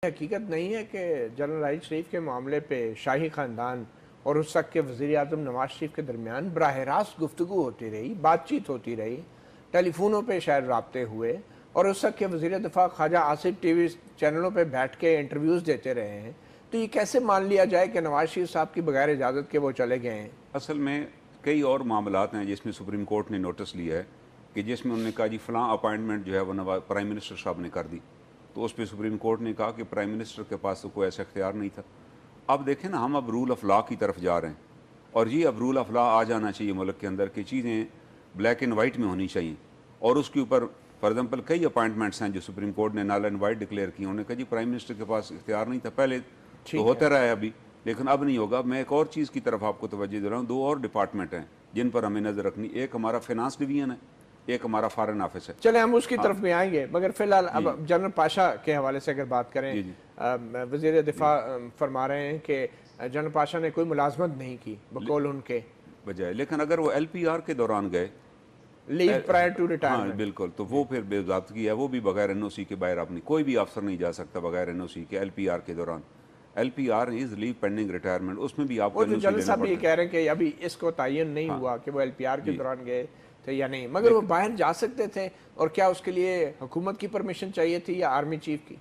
हकीकत नहीं है कि जनरल राहिल शरीफ के मामले पे शाही ख़ानदान और उस वक्त के वज़ीर आज़म नवाज शरीफ के दरमियान बराह रास्त गुफ्तगू होती रही, बातचीत होती रही, टेलीफोनों पे शायद राब्ते हुए और उस वक्त के वज़ीर दिफा ख्वाजा आसिफ टीवी चैनलों पे बैठ के इंटरव्यूज़ देते रहे हैं। तो ये कैसे मान लिया जाए कि नवाज शरीफ साहब की बगैर इजाज़त के वो चले गए हैं? असल में कई और मामलात हैं जिसमें सुप्रीम कोर्ट ने नोटिस लिया है कि जिसमें उन्होंने कहा जी फ़लाँ अपॉइंटमेंट जो है वो प्राइम मिनिस्टर साहब ने कर दी, तो उस पर सुप्रीम कोर्ट ने कहा कि प्राइम मिनिस्टर के पास तो कोई ऐसा इख्तियार नहीं था। अब देखें ना, हम अब रूल ऑफ लॉ की तरफ जा रहे हैं और ये अब रूल ऑफ लॉ आ जाना चाहिए मुल्क के अंदर कि चीज़ें ब्लैक एंड वाइट में होनी चाहिए। और उसके ऊपर फॉर एग्जाम्पल कई अपॉइंटमेंट्स हैं जो सुप्रीम कोर्ट ने नल एंड वाइट डिक्लेयर की। उन्होंने कहा जी प्राइम मिनिस्टर के पास इख्तियार नहीं था, पहले तो होता रहा है अभी, लेकिन अब नहीं होगा। मैं एक और चीज़ की तरफ आपको तवज्जो दे रहा हूँ। दो और डिपार्टमेंट हैं जिन पर हमें नज़र रखनी, एक हमारा फाइनेंस डिवीजन है, एक हमारा फॉरेन ऑफिस है। चले हम उसकी तरफ में आएंगे, मगर फिलहाल अब जनरल पाशा के हवाले से अगर बात करें, वज़ीर दिफा फरमा रहे हैं कि जनरल पाशा ने कोई मुलाजमत नहीं की बकौल उनके बजाय, लेकिन अगर वो LPR के दौरान गए लीव प्रायर टू हाँ रिटायरमेंट, बिल्कुल, तो वो फिर बेज़ाब्तगी है, वो भी बगैर NOC के बाहर अपनी कोई भी अफसर नहीं जा सकता बगैर NOC के LPR के दौरान। LPR is leave pending retirement, उसमें भी आपको वो जनरल साहब ये कह रहे हैं कि अभी इसको तयन नहीं हुआ कि वो LPR के दौरान गए थे या नहीं, मगर वो बाहर जा सकते थे। और क्या उसके लिए हुकूमत की परमिशन चाहिए थी या आर्मी चीफ की?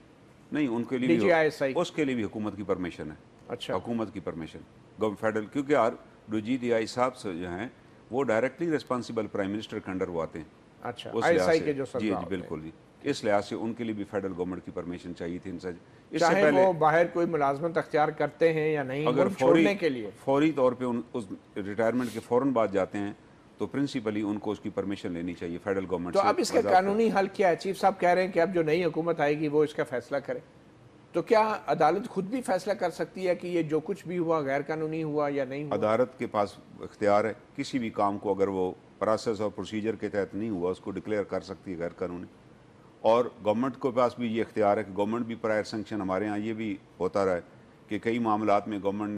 नहीं, उनके लिए भी, उसके लिए भी हुकूमत की परमिशन है। अच्छा, हुकूमत की परमिशन गवर्नमेंट फेडरल, क्योंकि यार DGI साहब जो हैं वो डायरेक्टली रिस्पॉन्सिबल प्राइम मिनिस्टर के अंडर वो आते हैं। अच्छा, उस लिहाज ISI से के जो जी जी बिल्कुल जी, इस लिहाज से उनके लिए भी फेडरल गवर्नमेंट की परमिशन चाहिए थी इनसे। इससे चाहे पहले वो बाहर कोई मुलाजमत अख्तियार करते हैं या नहीं, अगर छोड़ने के लिए फौरी तौर पे उस रिटायरमेंट के फ़ौरन बाद जाते हैं तो प्रिंसिपली उनको उसकी परमिशन लेनी चाहिए फेडरल गवर्नमेंट तो से। अब इसका कानूनी हल क्या है? चीफ साहब कह रहे हैं कि अब जो नई हुकूमत आएगी वो इसका फैसला करे, तो क्या अदालत खुद भी फैसला कर सकती है कि ये जो कुछ भी हुआ गैर कानूनी हुआ या नहीं हुआ? अदालत के पास इख्तियार है, किसी भी काम को अगर वो प्रोसेस और प्रोसीजर के तहत नहीं हुआ उसको डिक्लेयर कर सकती है गैर कानूनी। और गवर्नमेंट के पास भी ये इख्तियार है कि गवर्नमेंट भी प्रायर सेंक्शन, हमारे यहाँ ये भी होता रहा है कि कई मामलात में गवर्नमेंट